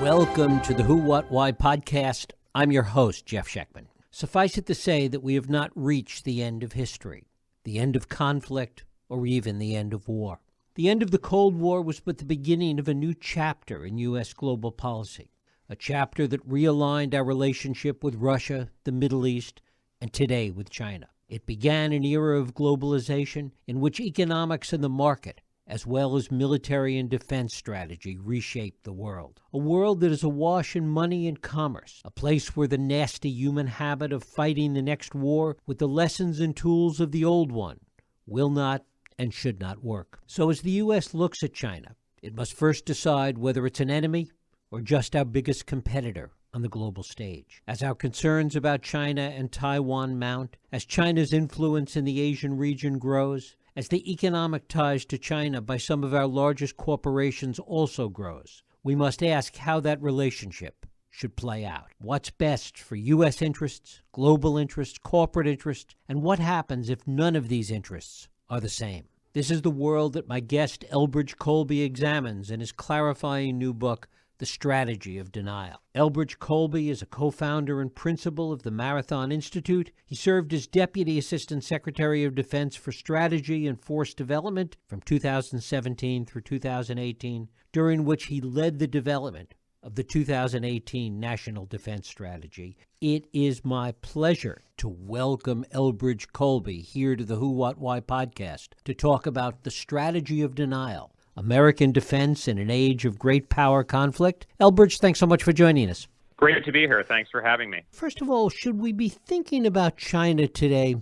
Welcome to the Who, What, Why podcast. I'm your host, Jeff Schechtman. Suffice it to say that we have not reached the end of history, the end of conflict, or even the end of war. The end of the Cold War was but the beginning of a new chapter in U.S. global policy, a chapter that realigned our relationship with Russia, the Middle East, and today with China. It began an era of globalization in which economics and the market, as well as military and defense strategy, reshaped the world. A world that is awash in money and commerce, a place where the nasty human habit of fighting the next war with the lessons and tools of the old one will not and should not work. So as the U.S. looks at China, it must first decide whether it's an enemy or just our biggest competitor on the global stage. As our concerns about China and Taiwan mount, as China's influence in the Asian region grows, as the economic ties to China by some of our largest corporations also grows, we must ask how that relationship should play out. What's best for U.S. interests, global interests, corporate interests, and what happens if none of these interests are the same? This is the world that my guest Elbridge Colby examines in his clarifying new book, The Strategy of Denial. Elbridge Colby is a co-founder and principal of the Marathon Institute. He served as Deputy Assistant Secretary of Defense for Strategy and Force Development from 2017 through 2018, during which he led the development of the 2018 National Defense Strategy. It is my pleasure to welcome Elbridge Colby here to the Who, What, Why podcast to talk about the strategy of denial, American defense in an age of great power conflict. Elbridge, thanks so much for joining us. Great to be here. Thanks for having me. First of all, should we be thinking about China today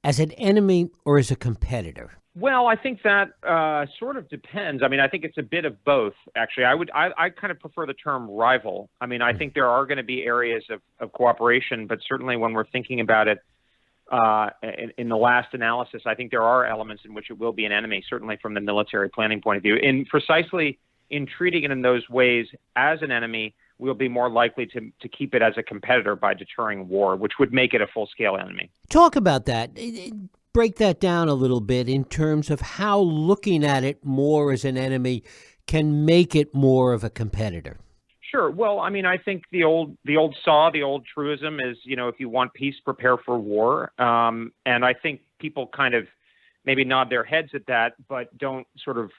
as an enemy or as a competitor? Well, I think that sort of depends. I mean, I think it's a bit of both, actually. I kind of prefer the term rival. I mean, I think there are going to be areas of cooperation, but certainly when we're thinking about it in the last analysis, I think there are elements in which it will be an enemy, certainly from the military planning point of view. And precisely in treating it in those ways as an enemy, we'll be more likely to keep it as a competitor by deterring war, which would make it a full-scale enemy. Talk about that. Break that down a little bit in terms of how looking at it more as an enemy can make it more of a competitor. Sure. Well, I mean, I think the old truism is, if you want peace, prepare for war. And I think people kind of maybe nod their heads at that, but don't sort of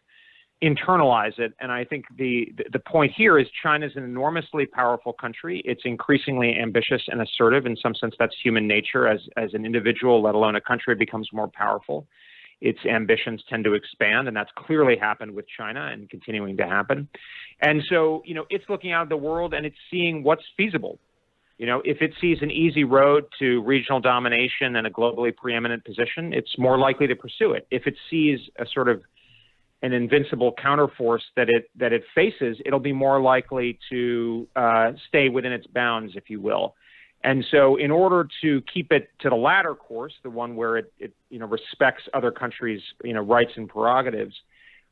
internalize it. And I think the point here is China's an enormously powerful country. It's increasingly ambitious and assertive. In some sense, that's human nature. As an individual, let alone a country, becomes more powerful, its ambitions tend to expand, and that's clearly happened with China and continuing to happen. And so, it's looking out at the world and it's seeing what's feasible. If it sees an easy road to regional domination and a globally preeminent position, it's more likely to pursue it. If it sees a sort of an invincible counterforce that it faces, it'll be more likely to stay within its bounds, if you will. And so in order to keep it to the latter course, the one where it respects other countries' rights and prerogatives,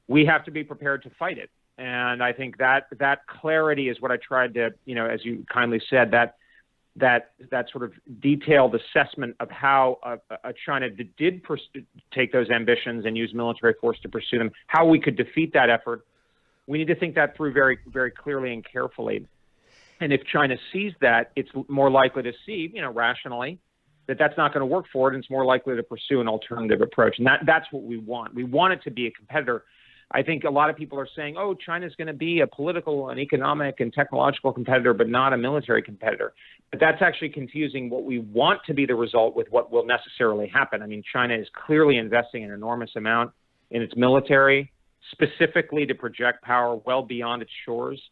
we have to be prepared to fight it. And I think that clarity is what I tried to, as you kindly said, that sort of detailed assessment of how China did take those ambitions and use military force to pursue them, how we could defeat that effort. We need to think that through very, very clearly and carefully. And if China sees that, it's more likely to see, rationally, that that's not going to work for it, and it's more likely to pursue an alternative approach. And that's what we want. We want it to be a competitor. I think a lot of people are saying, oh, China's going to be a political and economic and technological competitor, but not a military competitor. But that's actually confusing what we want to be the result with what will necessarily happen. I mean, China is clearly investing an enormous amount in its military, specifically to project power well beyond its shores.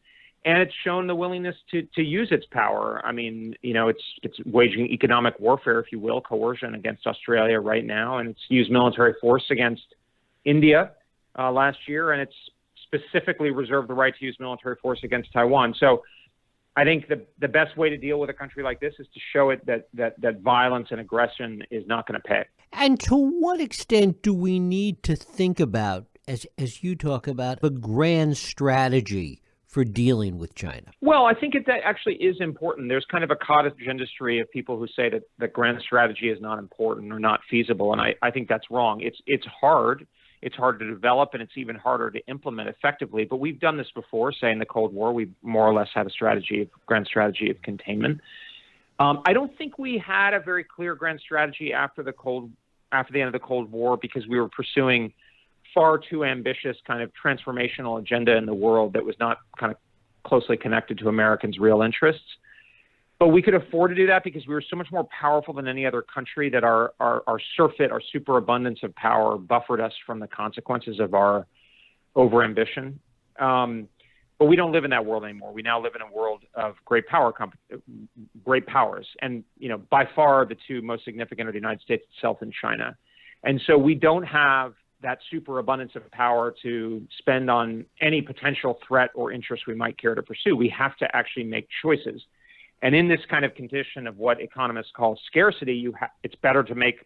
And it's shown the willingness to use its power. I mean, it's waging economic warfare, if you will, coercion against Australia right now. And it's used military force against India last year. And it's specifically reserved the right to use military force against Taiwan. So I think the best way to deal with a country like this is to show it that violence and aggression is not going to pay. And to what extent do we need to think about, as you talk about, a grand strategy for dealing with China? Well, I think that actually is important. There's kind of a cottage industry of people who say that grand strategy is not important or not feasible, and I think that's wrong. It's hard. it's harder to develop, and it's even harder to implement effectively. But we've done this before. Say in the Cold War, we more or less had a grand strategy of containment. I don't think we had a very clear grand strategy after the end of the Cold War, because we were pursuing far too ambitious kind of transformational agenda in the world that was not kind of closely connected to Americans' real interests. But we could afford to do that because we were so much more powerful than any other country that our surfeit, our superabundance of power buffered us from the consequences of our overambition. But we don't live in that world anymore. We now live in a world of great powers. And, by far the two most significant are the United States itself and China. And so we don't have that superabundance of power to spend on any potential threat or interest we might care to pursue. We have to actually make choices. And in this kind of condition of what economists call scarcity, it's better to make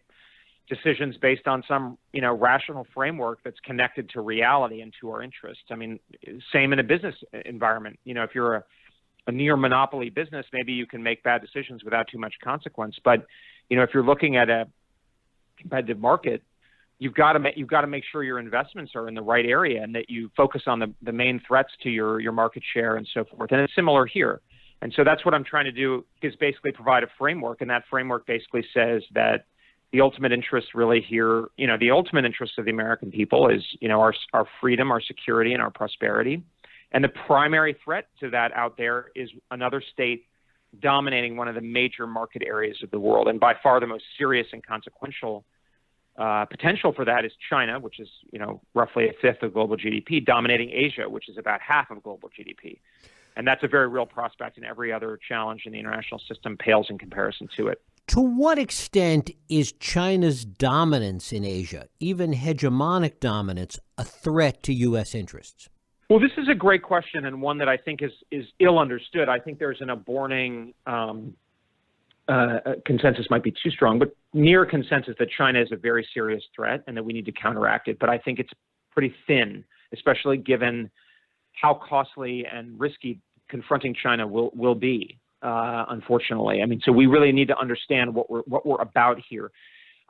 decisions based on some, rational framework that's connected to reality and to our interests. I mean, same in a business environment. If you're a near monopoly business, maybe you can make bad decisions without too much consequence. But, if you're looking at a competitive market, you've got to make sure your investments are in the right area and that you focus on the main threats to your market share and so forth. And it's similar here. And so that's what I'm trying to do, is basically provide a framework. And that framework basically says that the ultimate interest really here, the ultimate interest of the American people is, our freedom, our security, and our prosperity. And the primary threat to that out there is another state dominating one of the major market areas of the world. And by far the most serious and consequential potential for that is China, which is, roughly a fifth of global GDP, dominating Asia, which is about half of global GDP. And that's a very real prospect, and every other challenge in the international system pales in comparison to it. To what extent is China's dominance in Asia, even hegemonic dominance, a threat to U.S. interests? Well, this is a great question, and one that I think is ill understood. I think there's an aborning consensus, might be too strong, but near consensus that China is a very serious threat and that we need to counteract it. But I think it's pretty thin, especially given how costly and risky confronting China will be, unfortunately. I mean, so we really need to understand what we're about here.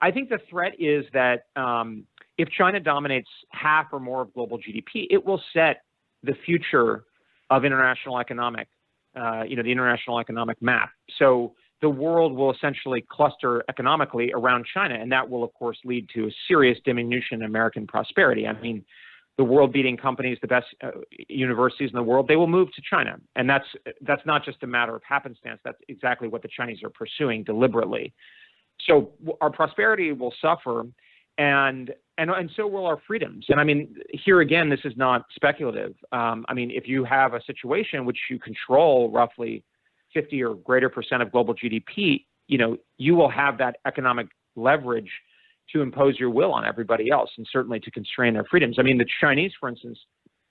I think the threat is that if China dominates half or more of global GDP, it will set the future of international economic, the international economic map. So the world will essentially cluster economically around China, and that will, of course, lead to a serious diminution in American prosperity. I mean, the world-beating companies, the best universities in the world, they will move to China. And that's not just a matter of happenstance. That's exactly what the Chinese are pursuing deliberately. So our prosperity will suffer, and so will our freedoms. And I mean, here again, this is not speculative. I mean, if you have a situation in which you control roughly 50 or greater % of global GDP, you will have that economic leverage to impose your will on everybody else, and certainly to constrain their freedoms. I mean, the Chinese, for instance,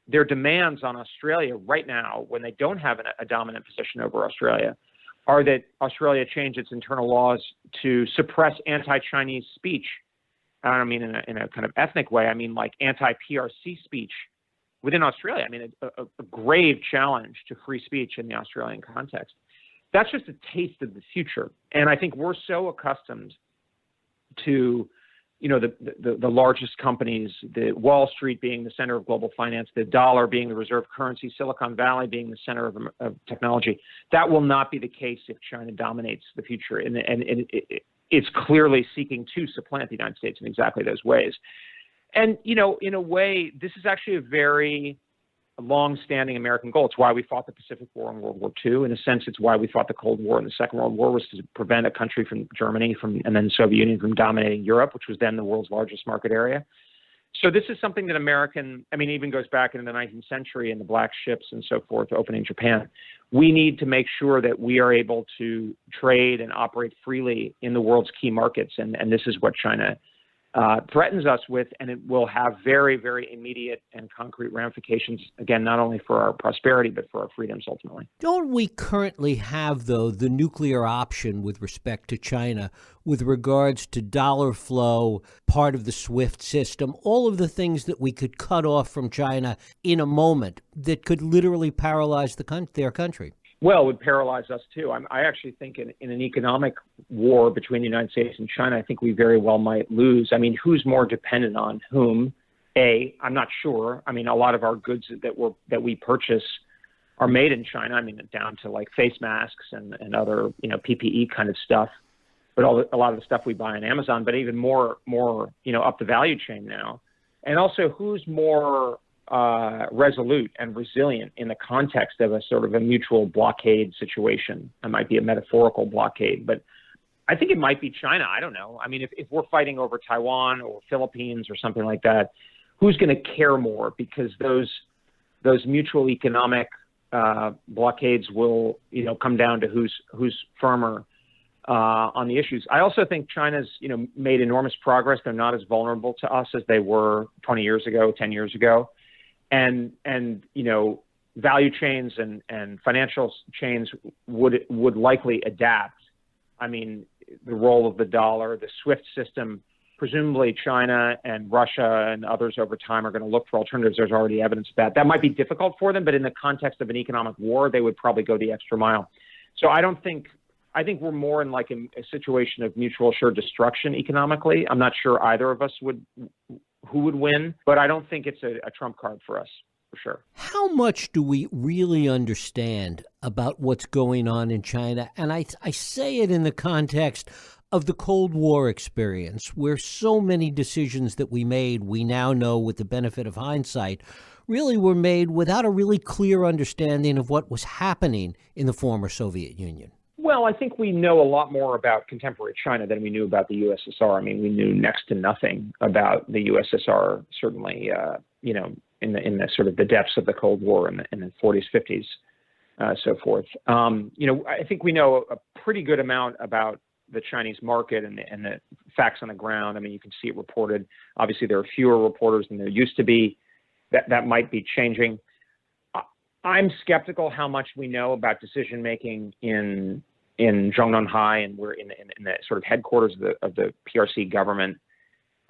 their demands on Australia right now, when they don't have a dominant position over Australia, are that Australia change its internal laws to suppress anti-Chinese speech. I don't mean in a kind of ethnic way. I mean like anti-PRC speech within Australia. I mean, a grave challenge to free speech in the Australian context. That's just a taste of the future. And I think we're so accustomed to the largest companies, the Wall Street being the center of global finance, the dollar being the reserve currency, Silicon Valley being the center of technology. That will not be the case if China dominates the future. And it's clearly seeking to supplant the United States in exactly those ways. And, in a way, this is actually a very long-standing American goal. It's why we fought the Pacific War and World War II. In a sense, it's why we fought the Cold War and the Second World War, was to prevent a country from Germany and then the Soviet Union from dominating Europe, which was then the world's largest market area. So this is something that even goes back into the 19th century and the black ships and so forth, opening Japan. We need to make sure that we are able to trade and operate freely in the world's key markets. And this is what China threatens us with, and it will have very, very immediate and concrete ramifications, again, not only for our prosperity, but for our freedoms ultimately. Don't we currently have, though, the nuclear option with respect to China with regards to dollar flow, part of the SWIFT system, all of the things that we could cut off from China in a moment that could literally paralyze their country? Well, it would paralyze us too. I actually think in an economic war between the United States and China, I think we very well might lose. I mean, who's more dependent on whom? I'm not sure. I mean, a lot of our goods that we purchase are made in China. I mean, down to like face masks and other, PPE kind of stuff. But a lot of the stuff we buy on Amazon, but even more, up the value chain now. And also, who's more resolute and resilient in the context of a sort of a mutual blockade situation? It might be a metaphorical blockade, but I think it might be China. I don't know. I mean, if we're fighting over Taiwan or Philippines or something like that, who's going to care more? Because those mutual economic blockades will, come down to who's firmer on the issues. I also think China's, made enormous progress. They're not as vulnerable to us as they were 20 years ago, 10 years ago. And value chains and financial chains would likely adapt. I mean, the role of the dollar, the SWIFT system, presumably China and Russia and others over time are going to look for alternatives. There's already evidence of that. That might be difficult for them, but in the context of an economic war, they would probably go the extra mile. So I think we're more in like a situation of mutual assured destruction economically. I'm not sure either of us who would win, but I don't think it's a trump card for us, for sure. How much do we really understand about what's going on in China? And I say it in the context of the Cold War experience, where so many decisions that we made, we now know with the benefit of hindsight, really were made without a really clear understanding of what was happening in the former Soviet Union. Well, I think we know a lot more about contemporary China than we knew about the USSR. I mean, we knew next to nothing about the USSR, certainly, in the sort of the depths of the Cold War in the 40s, 50s, so forth. I think we know a pretty good amount about the Chinese market and the facts on the ground. I mean, you can see it reported. Obviously, there are fewer reporters than there used to be. That might be changing. I'm skeptical how much we know about decision making in Zhongnanhai, and we're in the sort of headquarters of the PRC government.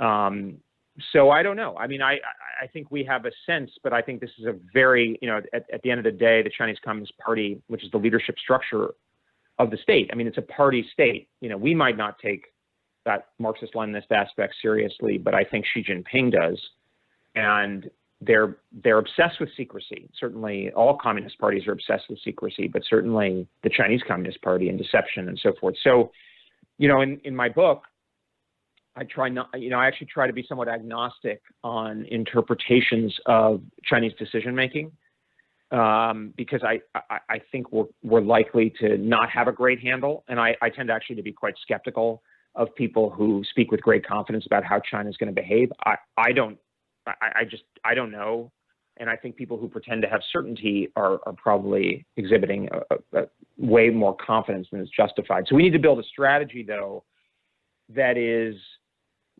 So I don't know. I mean, I think we have a sense, but I think this is a very, at the end of the day, the Chinese Communist Party, which is the leadership structure of the state. I mean, it's a party state. We might not take that Marxist-Leninist aspect seriously, but I think Xi Jinping does. And they're obsessed with secrecy. Certainly all communist parties are obsessed with secrecy, but certainly the Chinese Communist Party and deception and so forth. So, in my book, I actually try to be somewhat agnostic on interpretations of Chinese decision making, because I think we're likely to not have a great handle, and I tend actually to be quite skeptical of people who speak with great confidence about how China's going to behave. I don't know, and I think people who pretend to have certainty are probably exhibiting a way more confidence than is justified. So we need to build a strategy, though, that is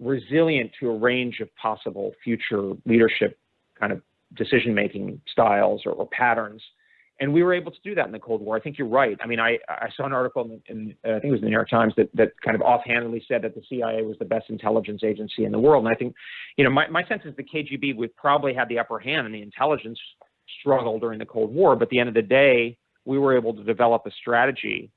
resilient to a range of possible future leadership kind of decision-making styles or patterns. And we were able to do that in the Cold War. I think you're right. I mean, I saw an article in I think it was the New York Times that kind of offhandedly said that the CIA was the best intelligence agency in the world. And I think, my sense is the KGB would probably have the upper hand in the intelligence struggle during the Cold War. But at the end of the day, we were able to develop a strategy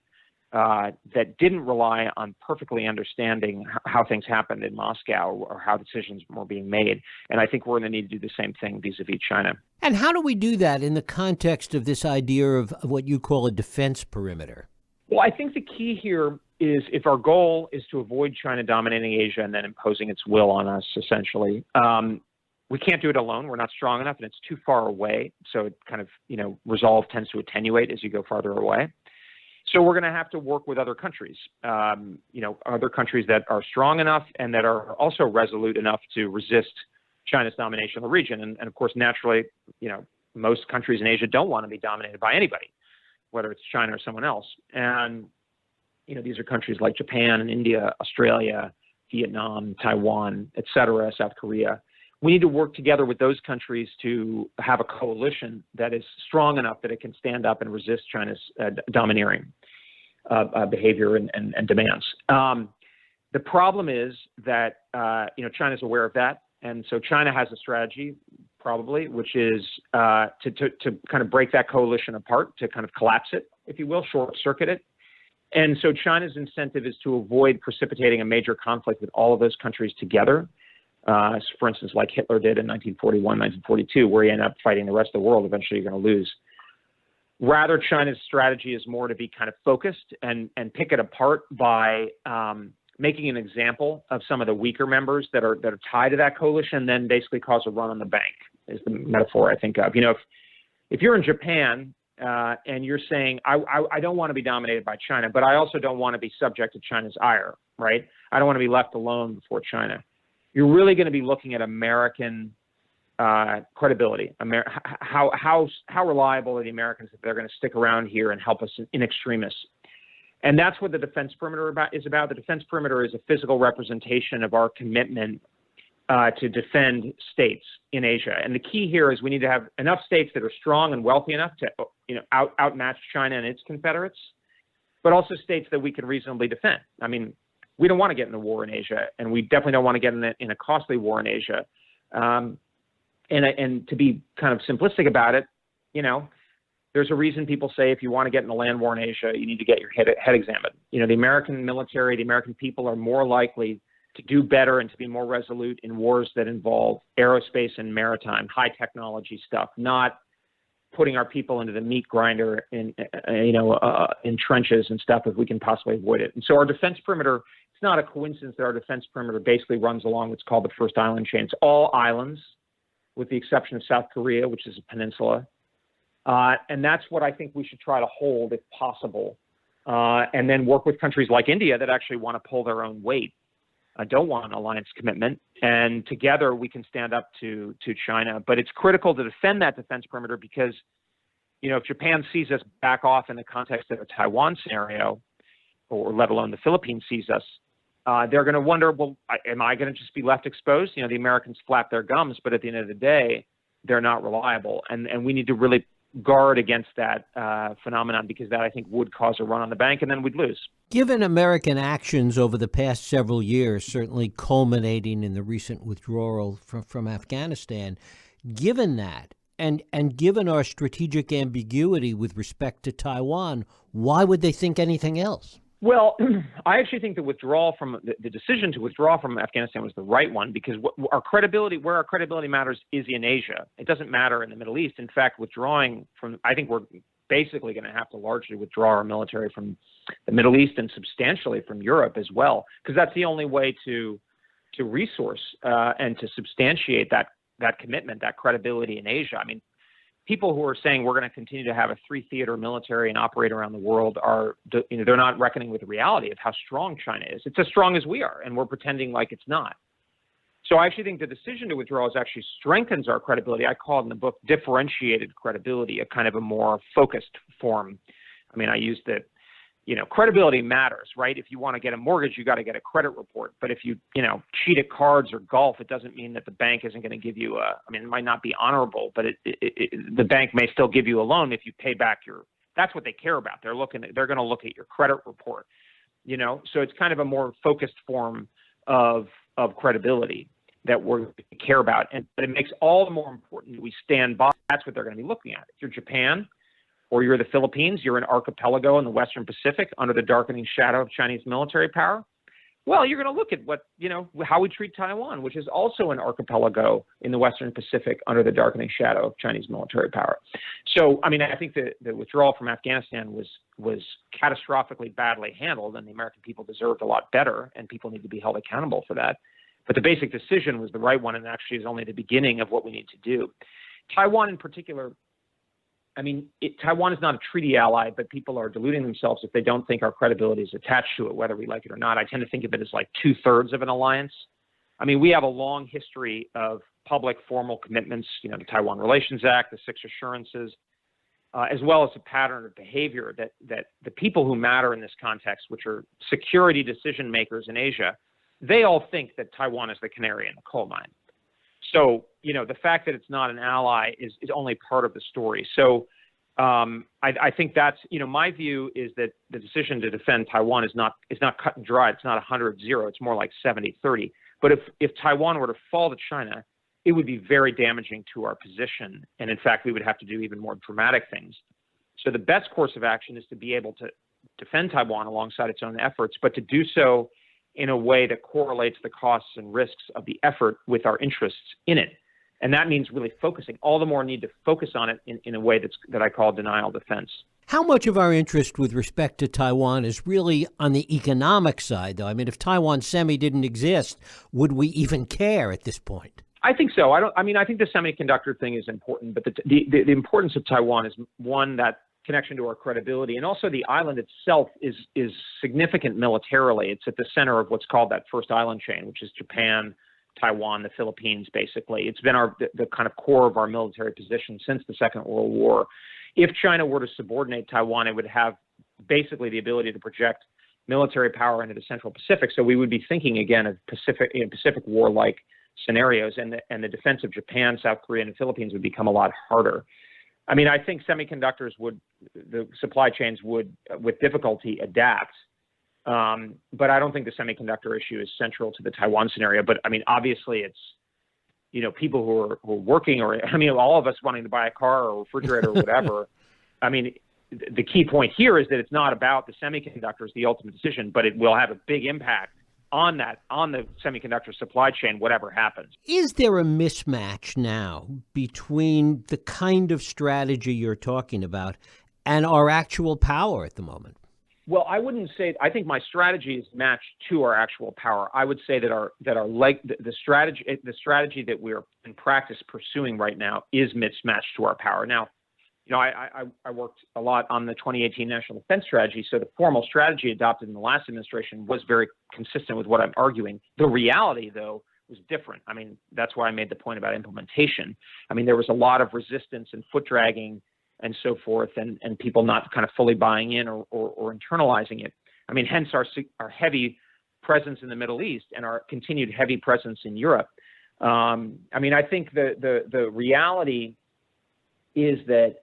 that didn't rely on perfectly understanding how things happened in Moscow or how decisions were being made. And I think we're going to need to do the same thing vis-a-vis China. And how do we do that in the context of this idea of what you call a defense perimeter? Well, I think the key here is, if our goal is to avoid China dominating Asia and then imposing its will on us, essentially, we can't do it alone. We're not strong enough, and it's too far away. So it kind of, resolve tends to attenuate as you go farther away. So we're going to have to work with other countries, other countries that are strong enough and that are also resolute enough to resist China's domination of the region. And of course, naturally, most countries in Asia don't want to be dominated by anybody, whether it's China or someone else. And, these are countries like Japan and India, Australia, Vietnam, Taiwan, et cetera, South Korea. We need to work together with those countries to have a coalition that is strong enough that it can stand up and resist China's domineering behavior and demands. The problem is that, China's aware of that. And so China has a strategy, probably, which is to kind of break that coalition apart, to kind of collapse it, if you will, short circuit it. And so China's incentive is to avoid precipitating a major conflict with all of those countries together. for instance, like Hitler did in 1941, 1942, where he ended up fighting the rest of the world. Eventually, you're going to lose. Rather, China's strategy is more to be kind of focused and pick it apart by making an example of some of the weaker members that are tied to that coalition, then basically cause a run on the bank, is the metaphor I think of. If you're in Japan and you're saying, I don't want to be dominated by China, but I also don't want to be subject to China's ire, right? I don't want to be left alone before China. You're really going to be looking at American credibility. How reliable are the Americans that they're going to stick around here and help us in extremis? And that's what the defense perimeter is about. The defense perimeter is a physical representation of our commitment to defend states in Asia. And the key here is we need to have enough states that are strong and wealthy enough to outmatch China and its confederates, but also states that we can reasonably defend. I mean, we don't want to get in a war in Asia, and we definitely don't want to get in a costly war in Asia. And to be kind of simplistic about it, there's a reason people say if you want to get in a land war in Asia, you need to get your head examined. The American military, the American people are more likely to do better and to be more resolute in wars that involve aerospace and maritime, high technology stuff, not putting our people into the meat grinder in trenches and stuff if we can possibly avoid it. And so our defense perimeter, it's not a coincidence that our defense perimeter basically runs along what's called the first island chain. It's all islands, with the exception of South Korea, which is a peninsula. And that's what I think we should try to hold if possible. And then work with countries like India that actually want to pull their own weight, don't want an alliance commitment. And together we can stand up to China. But it's critical to defend that defense perimeter because, if Japan sees us back off in the context of a Taiwan scenario, or let alone the Philippines sees us, they're going to wonder, well, am I going to just be left exposed? The Americans flap their gums, but at the end of the day, they're not reliable. And we need to really guard against that phenomenon because that, I think, would cause a run on the bank and then we'd lose. Given American actions over the past several years, certainly culminating in the recent withdrawal from Afghanistan, given that, and given our strategic ambiguity with respect to Taiwan, why would they think anything else? Well, I actually think the decision to withdraw from Afghanistan was the right one because where our credibility matters is in Asia. It doesn't matter in the Middle East. In fact, I think we're basically going to have to largely withdraw our military from the Middle East and substantially from Europe as well, because that's the only way to resource and to substantiate that commitment, that credibility in Asia. I mean, people who are saying we're going to continue to have a 3-theater military and operate around the world they're not reckoning with the reality of how strong China is. It's as strong as we are, and we're pretending like it's not. So I actually think the decision to withdraw actually strengthens our credibility. I call it in the book differentiated credibility, a kind of a more focused form. I mean, I used that, credibility matters, right? If you want to get a mortgage, you got to get a credit report. But if you, cheat at cards or golf, it doesn't mean that the bank isn't going to give you it might not be honorable, but the bank may still give you a loan if you pay back that's what they care about. They're going to look at your credit report, so it's kind of a more focused form of credibility that we care about. But it makes all the more important that we stand by. That's what they're going to be looking at. If you're Japan, or you're the Philippines, you're an archipelago in the Western Pacific under the darkening shadow of Chinese military power. Well, you're going to look at how we treat Taiwan, which is also an archipelago in the Western Pacific under the darkening shadow of Chinese military power. So, I think the withdrawal from Afghanistan was catastrophically badly handled, and the American people deserved a lot better, and people need to be held accountable for that. But the basic decision was the right one, and actually is only the beginning of what we need to do. Taiwan in particular, Taiwan is not a treaty ally, but people are deluding themselves if they don't think our credibility is attached to it, whether we like it or not. I tend to think of it as like 2/3 of an alliance. We have a long history of public formal commitments, the Taiwan Relations Act, the 6 assurances, as well as a pattern of behavior that the people who matter in this context, which are security decision makers in Asia, they all think that Taiwan is the canary in the coal mine. So, the fact that it's not an ally is only part of the story. So I think that's, my view is that the decision to defend Taiwan is not cut and dry. It's not 100-0. It's more like 70-30. But if Taiwan were to fall to China, it would be very damaging to our position. And in fact, we would have to do even more dramatic things. So the best course of action is to be able to defend Taiwan alongside its own efforts, but to do so in a way that correlates the costs and risks of the effort with our interests in it. And that means really focusing. All the more need to focus on it in a way that I call denial defense. How much of our interest with respect to Taiwan is really on the economic side, though? I mean, if Taiwan Semi didn't exist, would we even care at this point? I think so. I think the semiconductor thing is important, but the importance of Taiwan is, one, that connection to our credibility, and also the island itself is significant militarily. It's at the center of what's called that first island chain, which is Japan, Taiwan, the Philippines, basically. It's been the kind of core of our military position since the Second World War. If China were to subordinate Taiwan, it would have basically the ability to project military power into the Central Pacific. So we would be thinking again of Pacific War-like scenarios, and the defense of Japan, South Korea, and the Philippines would become a lot harder. I mean, I think semiconductors the supply chains would, with difficulty, adapt. But I don't think the semiconductor issue is central to the Taiwan scenario. But I mean, obviously, it's people who are working, or all of us wanting to buy a car or a refrigerator or whatever. I mean, the key point here is that it's not about the semiconductors, the ultimate decision, but it will have a big impact on the semiconductor supply chain, whatever happens. Is there a mismatch now between the kind of strategy you're talking about and our actual power at the moment? Well, I wouldn't say. I think my strategy is matched to our actual power. I would say that the strategy that we're in practice pursuing right now is mismatched to our power. Now, I worked a lot on the 2018 National Defense Strategy, so the formal strategy adopted in the last administration was very consistent with what I'm arguing. The reality, though, was different. I mean, that's why I made the point about implementation. I mean, there was a lot of resistance and foot dragging and so forth, and people not kind of fully buying in or internalizing it. I mean, hence our heavy presence in the Middle East and our continued heavy presence in Europe. I mean, I think the reality is that,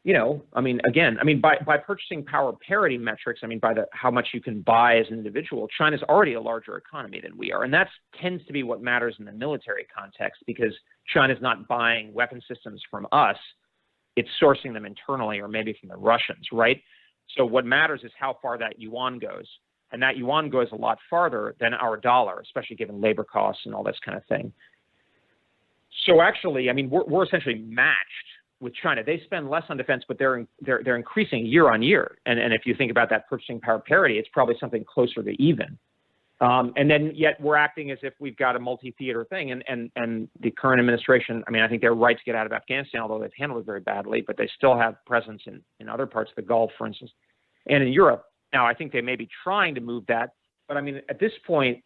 by purchasing power parity metrics, by how much you can buy as an individual, China's already a larger economy than we are. And that tends to be what matters in the military context, because China's not buying weapon systems from us. It's sourcing them internally, or maybe from the Russians, right? So what matters is how far that yuan goes. And that yuan goes a lot farther than our dollar, especially given labor costs and all this kind of thing. So actually, we're essentially matched with China. They spend less on defense, but they're increasing year on year. And if you think about that purchasing power parity, it's probably something closer to even. And then yet we're acting as if we've got a multi-theater thing. And the current administration, I think they're right to get out of Afghanistan, although they've handled it very badly, but they still have presence in other parts of the Gulf, for instance, and in Europe. Now, I think they may be trying to move that, but at this point,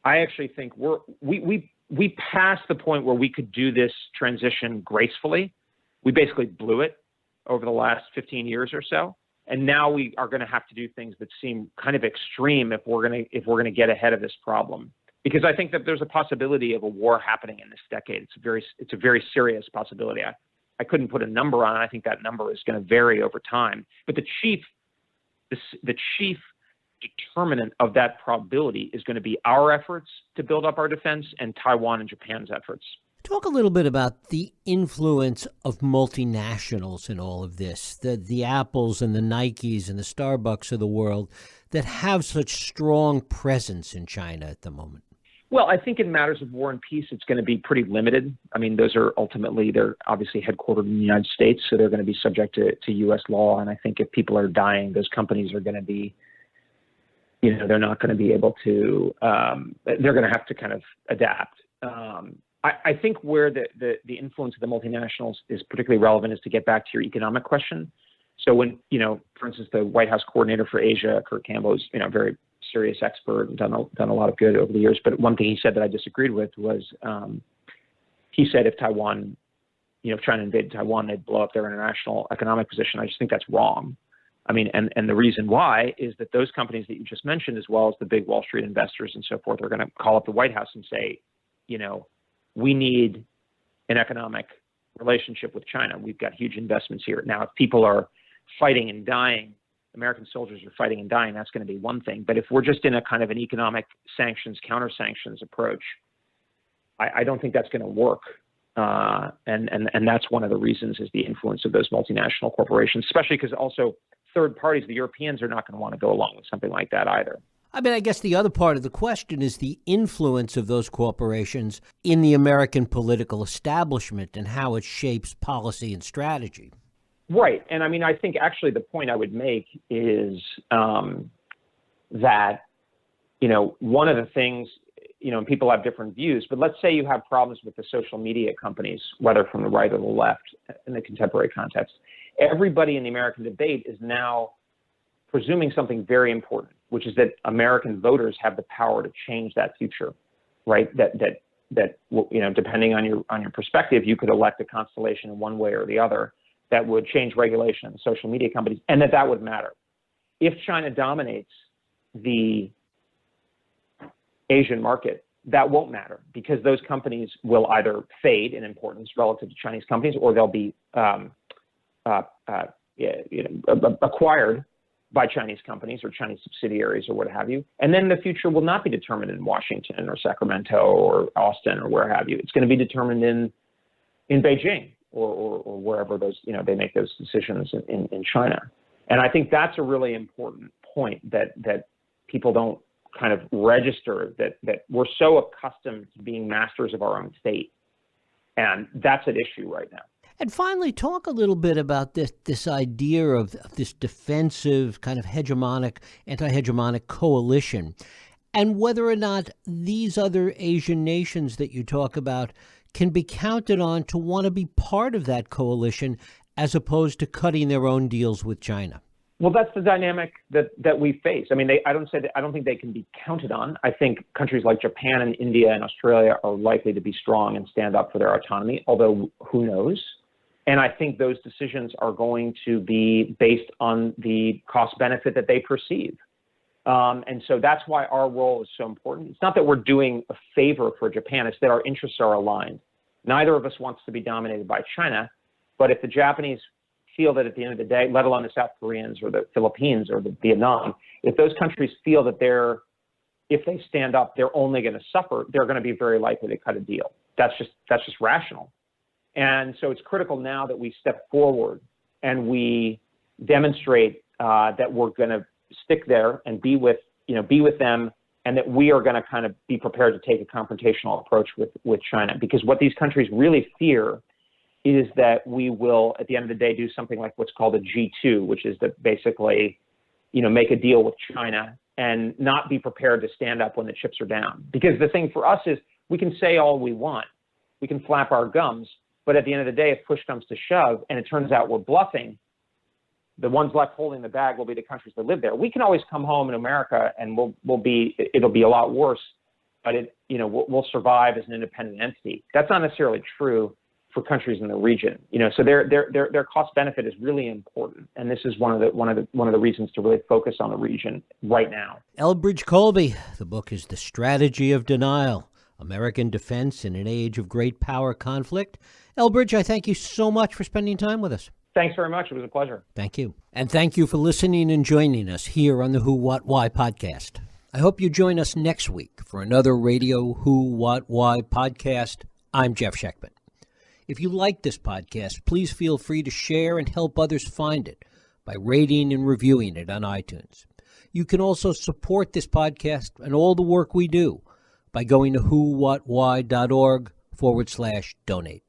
I actually think we passed the point where we could do this transition gracefully. We basically blew it over the last 15 years or so. And now we are going to have to do things that seem kind of extreme if we're going to get ahead of this problem. Because I think that there's a possibility of a war happening in this decade. It's a very serious possibility. I couldn't put a number on it. I think that number is going to vary over time. But the chief determinant of that probability is going to be our efforts to build up our defense and Taiwan and Japan's efforts. Talk a little bit about the influence of multinationals in all of this, the Apples and the Nikes and the Starbucks of the world that have such strong presence in China at the moment. Well, I think in matters of war and peace, it's going to be pretty limited. They're obviously headquartered in the United States, so they're going to be subject to U.S. law. And I think if people are dying, those companies are going to be, they're not going to be able to, they're going to have to kind of adapt. I think where the influence of the multinationals is particularly relevant is to get back to your economic question. So when, for instance, the White House coordinator for Asia, Kurt Campbell, is, a very serious expert and done a lot of good over the years. But one thing he said that I disagreed with was he said if Taiwan, if China invaded Taiwan, they'd blow up their international economic position. I just think that's wrong. And the reason why is that those companies that you just mentioned, as well as the big Wall Street investors and so forth, are going to call up the White House and say, we need an economic relationship with China. We've got huge investments here. Now, if people are fighting and dying, American soldiers are fighting and dying, that's going to be one thing. But if we're just in a kind of an economic sanctions, counter-sanctions approach, I don't think that's going to work. And that's one of the reasons is the influence of those multinational corporations, especially because also third parties, the Europeans, are not going to want to go along with something like that either. I mean, I guess the other part of the question is the influence of those corporations in the American political establishment and how it shapes policy and strategy. Right. And I mean, I think actually the point I would make is that, one of the things, and people have different views, but let's say you have problems with the social media companies, whether from the right or the left in the contemporary context. Everybody in the American debate is now presuming something very important, which is that American voters have the power to change that future, right? That depending on your perspective, you could elect a constellation in one way or the other that would change regulation in social media companies, and that would matter. If China dominates the Asian market, that won't matter because those companies will either fade in importance relative to Chinese companies, or they'll be acquired by Chinese companies or Chinese subsidiaries or what have you. And then the future will not be determined in Washington or Sacramento or Austin or where have you. It's going to be determined in Beijing or wherever those, they make those decisions in China. And I think that's a really important point that people don't kind of register, that we're so accustomed to being masters of our own fate. And that's at issue right now. And finally, talk a little bit about this idea of this defensive kind of hegemonic, anti-hegemonic coalition, and whether or not these other Asian nations that you talk about can be counted on to want to be part of that coalition as opposed to cutting their own deals with China. Well, that's the dynamic that we face. I mean, I don't think they can be counted on. I think countries like Japan and India and Australia are likely to be strong and stand up for their autonomy, although who knows? And I think those decisions are going to be based on the cost benefit that they perceive. And so that's why our role is so important. It's not that we're doing a favor for Japan, it's that our interests are aligned. Neither of us wants to be dominated by China, but if the Japanese feel that at the end of the day, let alone the South Koreans or the Philippines or the Vietnam, if those countries feel that if they stand up, they're only going to suffer, they're going to be very likely to cut a deal. That's just rational. And so it's critical now that we step forward and we demonstrate that we're going to stick there and be with them, and that we are going to kind of be prepared to take a confrontational approach with China. Because what these countries really fear is that we will, at the end of the day, do something like what's called a G2, which is to basically, make a deal with China and not be prepared to stand up when the chips are down. Because the thing for us is we can say all we want, we can flap our gums, but at the end of the day, if push comes to shove and it turns out we're bluffing, the ones left holding the bag will be the countries that live there. We can always come home in America and it'll be a lot worse, but we'll survive as an independent entity. That's not necessarily true for countries in the region. So their cost benefit is really important, and this is one of the reasons to really focus on the region right now. Elbridge Colby, the book is The Strategy of Denial: American Defense in an Age of Great Power Conflict. Elbridge, I thank you so much for spending time with us. Thanks very much. It was a pleasure. Thank you. And thank you for listening and joining us here on the Who, What, Why podcast. I hope you join us next week for another Radio Who, What, Why podcast. I'm Jeff Sheckman. If you like this podcast, please feel free to share and help others find it by rating and reviewing it on iTunes. You can also support this podcast and all the work we do by going to whowhatwhy.org/donate.